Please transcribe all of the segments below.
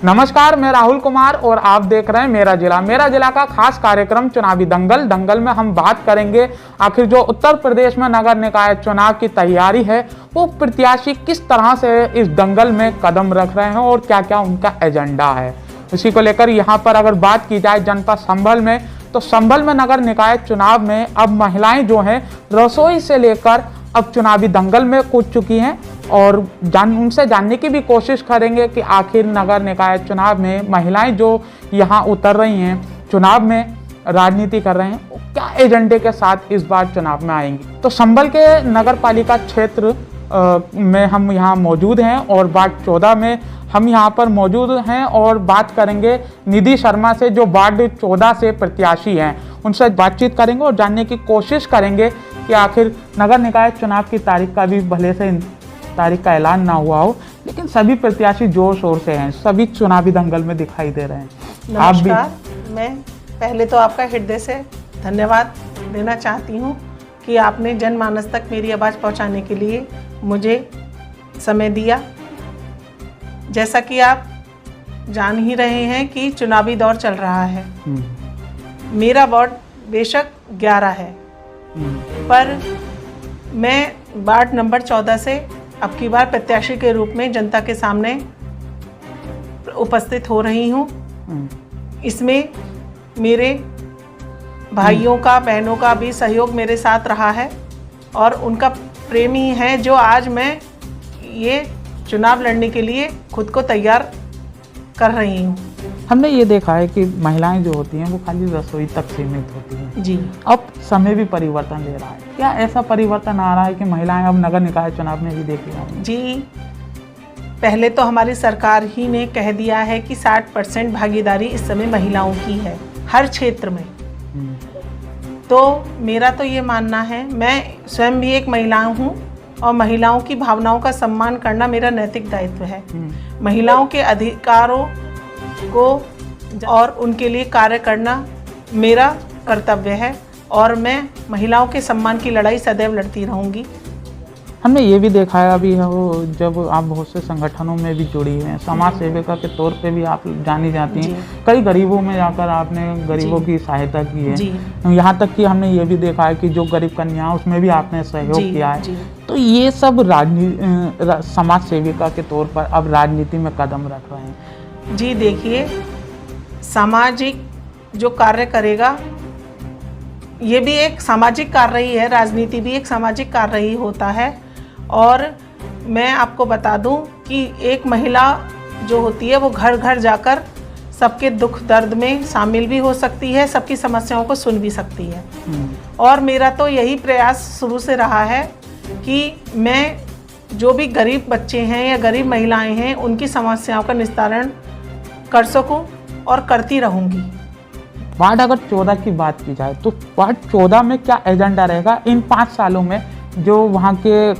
नमस्कार, मैं राहुल कुमार और आप देख रहे हैं मेरा जिला का खास कार्यक्रम चुनावी दंगल में हम बात करेंगे आखिर जो उत्तर प्रदेश में नगर निकाय चुनाव की तैयारी है वो प्रत्याशी किस तरह से इस दंगल में कदम रख रहे हैं और क्या क्या उनका एजेंडा है। इसी को लेकर यहाँ पर अगर बात की जाए जनपद संभल में, तो संभल में नगर निकाय चुनाव में अब महिलाएं जो हैं रसोई से लेकर अब चुनावी दंगल में कूद चुकी हैं और उनसे जानने की भी कोशिश करेंगे कि आखिर नगर निकाय चुनाव में महिलाएं जो यहाँ उतर रही हैं, चुनाव में राजनीति कर रहे हैं, क्या एजेंडे के साथ इस बार चुनाव में आएंगी। तो संभल के नगर पालिका क्षेत्र में हम यहाँ मौजूद हैं और वार्ड 14 में हम यहाँ पर मौजूद हैं और बात करेंगे निधि शर्मा से जो वार्ड 14 से प्रत्याशी हैं। उनसे बातचीत करेंगे और जानने की कोशिश करेंगे कि आखिर नगर निकाय चुनाव की तारीख का भी भले से तारीख का ऐलान ना हुआ हो, लेकिन सभी प्रत्याशी जोर शोर से हैं, सभी चुनावी दंगल में दिखाई दे रहे हैं। नमस्कार, मैं पहले तो आपका हृदय से धन्यवाद देना चाहती हूँ कि आपने जनमानस तक मेरी आवाज़ पहुँचाने के लिए मुझे समय दिया। जैसा कि आप जान ही रहे हैं कि चुनावी दौर चल रहा है। मेरा वार्ड बेशक 11 है, पर मैं वार्ड नंबर 14 से अब की बार प्रत्याशी के रूप में जनता के सामने उपस्थित हो रही हूँ। इसमें मेरे भाइयों का, बहनों का भी सहयोग मेरे साथ रहा है और उनका प्रेम ही है जो आज मैं ये चुनाव लड़ने के लिए खुद को तैयार कर रही हूँ। हमने ये देखा है कि महिलाएं जो होती हैं वो खाली रसोई तक सीमित होती हैं जी। अब समय भी परिवर्तन ले रहा है, क्या ऐसा परिवर्तन आ रहा है कि महिलाएं अब नगर निकाय चुनाव में भी देखी जाएंगी? जी, पहले तो हमारी सरकार ही ने कह दिया है कि 60% भागीदारी इस समय महिलाओं की है हर क्षेत्र में। तो मेरा तो ये मानना है, मैं स्वयं भी एक महिला हूँ और महिलाओं की भावनाओं का सम्मान करना मेरा नैतिक दायित्व है। महिलाओं के अधिकारों को और उनके लिए कार्य करना मेरा कर्तव्य है और मैं महिलाओं के सम्मान की लड़ाई सदैव लड़ती रहूंगी। हमने ये भी देखा है अभी जब आप बहुत से संगठनों में भी जुड़ी हैं, समाज सेविका के तौर पे भी आप जानी जाती हैं। कई गरीबों में जाकर आपने गरीबों की सहायता की है, यहाँ तक कि हमने ये भी देखा है कि जो गरीब कन्या उसमें भी आपने सहयोग किया है। तो ये सब समाज सेविका के तौर पर अब राजनीति में कदम रख रहे हैं। जी देखिए, सामाजिक जो कार्य करेगा ये भी एक सामाजिक कार्य ही है, राजनीति भी एक सामाजिक कार्य ही होता है। और मैं आपको बता दूं कि एक महिला जो होती है वो घर घर जाकर सबके दुख दर्द में शामिल भी हो सकती है, सबकी समस्याओं को सुन भी सकती है। और मेरा तो यही प्रयास शुरू से रहा है कि मैं जो भी गरीब बच्चे हैं या गरीब महिलाएं हैं उनकी समस्याओं का निस्तारण कर सकूं और करती रहूंगी। वार्ड अगर 14 की बात की जाए तो वार्ड 14 में क्या एजेंडा रहेगा इन 5 सालों में जो वहाँ के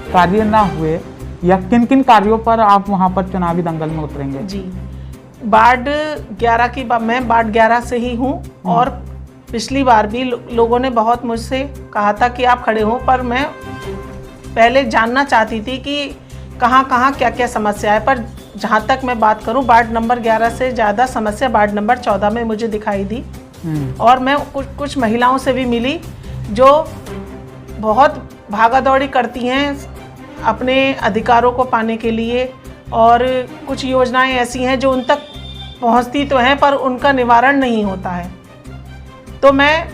कार्य ना हुए, या किन किन कार्यों पर आप वहाँ पर चुनावी दंगल में उतरेंगे? जी, वार्ड 11 की मैं वार्ड 11 से ही हूँ और पिछली बार भी लोगों ने बहुत मुझसे कहा था कि आप खड़े हो, पर मैं पहले जानना चाहती थी कि कहाँ कहाँ क्या क्या समस्या है। पर जहाँ तक मैं बात करूँ, वार्ड नंबर 11 से ज़्यादा समस्या वार्ड नंबर 14 में मुझे दिखाई दी। और मैं कुछ महिलाओं से भी मिली जो बहुत भागा दौड़ी करती हैं अपने अधिकारों को पाने के लिए, और कुछ योजनाएं ऐसी हैं जो उन तक पहुंचती तो हैं पर उनका निवारण नहीं होता है। तो मैं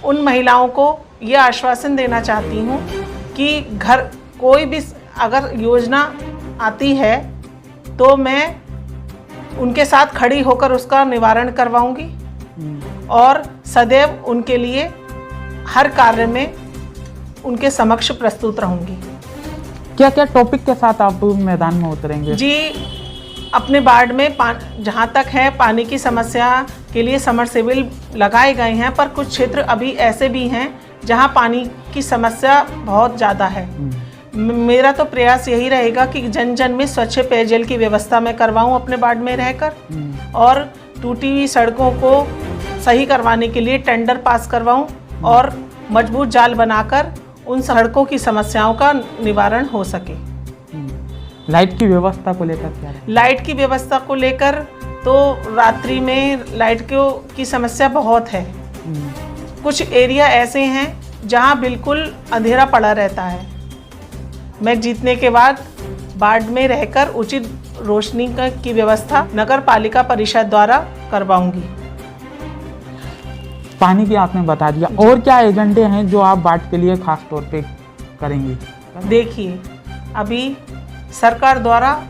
उन महिलाओं को ये आश्वासन देना चाहती हूँ कि घर कोई भी अगर योजना आती है तो मैं उनके साथ खड़ी होकर उसका निवारण करवाऊंगी और सदैव उनके लिए हर कार्य में उनके समक्ष प्रस्तुत रहूंगी। क्या क्या टॉपिक के साथ आप मैदान में उतरेंगे? जी, अपने वार्ड में जहाँ तक है पानी की समस्या के लिए समरसेबल लगाए गए हैं, पर कुछ क्षेत्र अभी ऐसे भी हैं जहाँ पानी की समस्या बहुत ज़्यादा है। मेरा तो प्रयास यही रहेगा कि जन जन में स्वच्छ पेयजल की व्यवस्था मैं करवाऊँ अपने वार्ड में रहकर, और टूटी हुई सड़कों को सही करवाने के लिए टेंडर पास करवाऊं और मजबूत जाल बनाकर उन सड़कों की समस्याओं का निवारण हो सके। लाइट की व्यवस्था को लेकर क्या है? लाइट की व्यवस्था को लेकर तो रात्रि में लाइट की समस्या बहुत है। कुछ एरिया ऐसे हैं जहां बिल्कुल अंधेरा पड़ा रहता है। मैं जीतने के बाद वार्ड में रहकर उचित रोशनी की व्यवस्था नगर पालिका परिषद द्वारा करवाऊंगी। पानी की आपने बता दिया, और क्या एजेंडे हैं जो आप वार्ड के लिए खास तौर पे करेंगी? देखिए, अभी सरकार द्वारा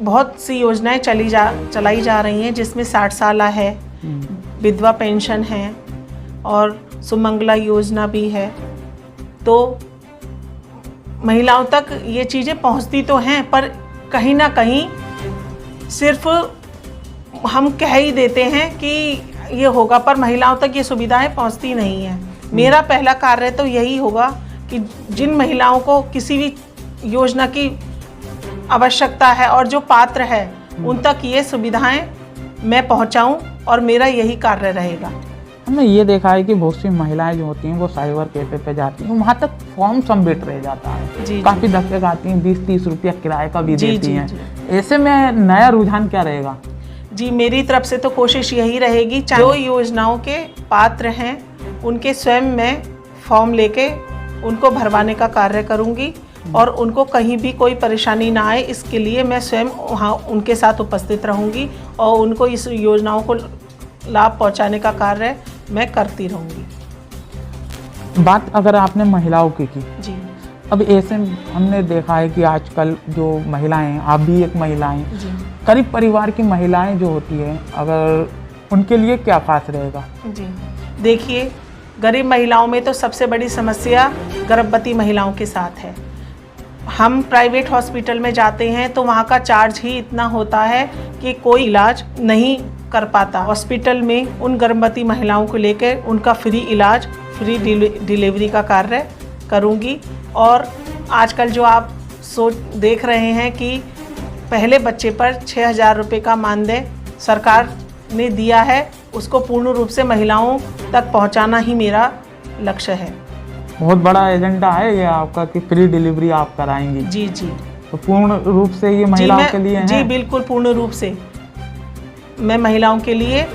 बहुत सी योजनाएं चलाई जा रही हैं, जिसमें 60 साला है, विधवा पेंशन है और सुमंगला योजना भी है। तो महिलाओं तक ये चीज़ें पहुंचती तो हैं, पर कहीं ना कहीं सिर्फ हम कह ही देते हैं कि ये होगा, पर महिलाओं तक ये सुविधाएं पहुंचती नहीं हैं। मेरा पहला कार्य तो यही होगा कि जिन महिलाओं को किसी भी योजना की आवश्यकता है और जो पात्र है उन तक ये सुविधाएं मैं पहुंचाऊं, और मेरा यही कार्य रहेगा। हमने ये देखा है कि बहुत सी महिलाएं जो होती हैं वो साइबर कैफे पे जाती हैं, वहाँ तक फॉर्म सबमिट रह जाता है। जी, काफ़ी धक्के खाती हैं, 20-30 रुपया किराए का भी देती हैं। जी। ऐसे में नया रुझान क्या रहेगा? जी, मेरी तरफ से तो कोशिश यही रहेगी, जो योजनाओं के पात्र हैं उनके स्वयं मैं फॉर्म लेके उनको भरवाने का कार्य करूंगी, और उनको कहीं भी कोई परेशानी ना आए इसके लिए मैं स्वयं वहाँ उनके साथ उपस्थित रहूंगी और उनको इस योजनाओं को लाभ पहुंचाने का कार्य मैं करती रहूंगी। बात अगर आपने महिलाओं की जी, अब ऐसे हमने देखा है कि आजकल जो महिलाएं, आप भी एक महिला हैं, जी, गरीब परिवार की महिलाएं जो होती हैं, अगर उनके लिए क्या खास रहेगा? जी, देखिए, गरीब महिलाओं में तो सबसे बड़ी समस्या गर्भवती महिलाओं के साथ है। हम प्राइवेट हॉस्पिटल में जाते हैं तो वहाँ का चार्ज ही इतना होता है कि कोई इलाज नहीं कर पाता। हॉस्पिटल में उन गर्भवती महिलाओं को लेकर उनका फ्री इलाज, फ्री डिलीवरी का कार्य करूँगी। और आजकल जो आप देख रहे हैं कि पहले बच्चे पर 6,000 रुपये का मानदेय सरकार ने दिया है, उसको पूर्ण रूप से महिलाओं तक पहुंचाना ही मेरा लक्ष्य है। बहुत बड़ा एजेंडा है ये आपका कि फ्री डिलीवरी आप कराएंगी। जी, जी, तो पूर्ण रूप से ये महिलाओं के लिए है? जी, बिल्कुल पूर्ण रूप से मैं महिलाओं के लिए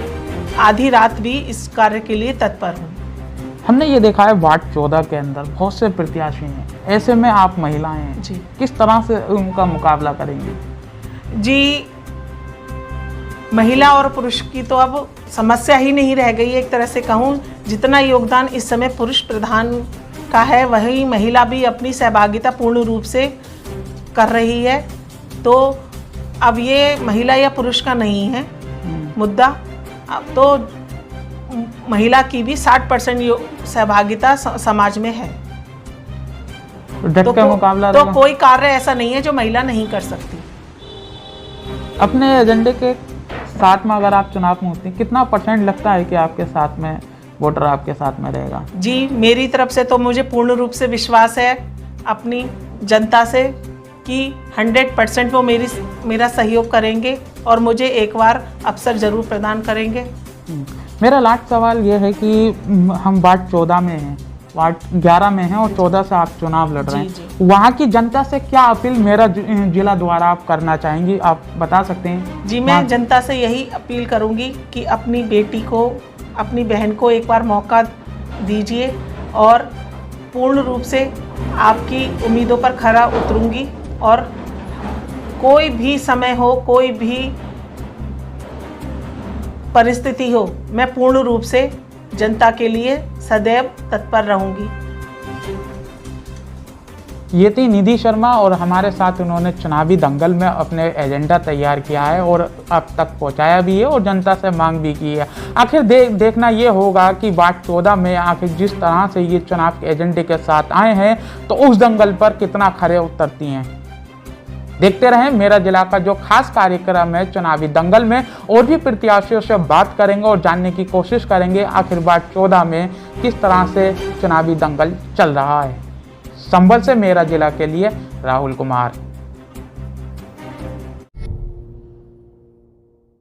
आधी रात भी इस कार्य के लिए तत्पर हूँ। हमने ये देखा है वार्ड 14 के अंदर बहुत से प्रत्याशी हैं, ऐसे में आप महिलाएं हैं जी, किस तरह से उनका मुकाबला करेंगी? जी, महिला और पुरुष की तो अब समस्या ही नहीं रह गई है। एक तरह से कहूँ, जितना योगदान इस समय पुरुष प्रधान का है, वही महिला भी अपनी सहभागिता पूर्ण रूप से कर रही है। तो अब ये महिला या पुरुष का नहीं है मुद्दा, अब तो महिला की भी 60% सहभागिता समाज में है। तो कोई कार्य ऐसा नहीं है जो महिला नहीं कर सकती। अपने एजेंडे के साथ में अगर आप चुनाव में होती हैं, कितना % लगता है कि आपके साथ में वोटर आपके साथ में रहेगा? जी, मेरी तरफ से तो मुझे पूर्ण रूप से विश्वास है अपनी जनता से कि 100% वो मेरा सहयोग करेंगे और मुझे एक बार अवसर जरूर प्रदान करेंगे। मेरा लास्ट सवाल ये है कि हम वार्ड 14 में हैं, वार्ड 11 में हैं और 14 से आप चुनाव लड़ रहे हैं, वहाँ की जनता से क्या अपील मेरा जिला द्वारा आप करना चाहेंगी, आप बता सकते हैं? जी, मैं जनता से यही अपील करूँगी कि अपनी बेटी को, अपनी बहन को एक बार मौका दीजिए और पूर्ण रूप से आपकी उम्मीदों पर खरा उतरूँगी, और कोई भी समय हो, कोई भी परिस्थिति हो, मैं पूर्ण रूप से जनता के लिए सदैव तत्पर रहूंगी। ये थी निधि शर्मा और हमारे साथ उन्होंने चुनावी दंगल में अपने एजेंडा तैयार किया है और अब तक पहुंचाया भी है और जनता से मांग भी की है। आखिर देखना ये होगा कि वार्ड 14 में आखिर जिस तरह से ये चुनाव के एजेंडे के साथ आए हैं तो उस दंगल पर कितना खरे उतरती हैं। देखते रहें मेरा जिला का जो खास कार्यक्रम है चुनावी दंगल में, और भी प्रत्याशियों से बात करेंगे और जानने की कोशिश करेंगे आखिर वार्ड 14 में किस तरह से चुनावी दंगल चल रहा है। संभल से मेरा जिला के लिए राहुल कुमार।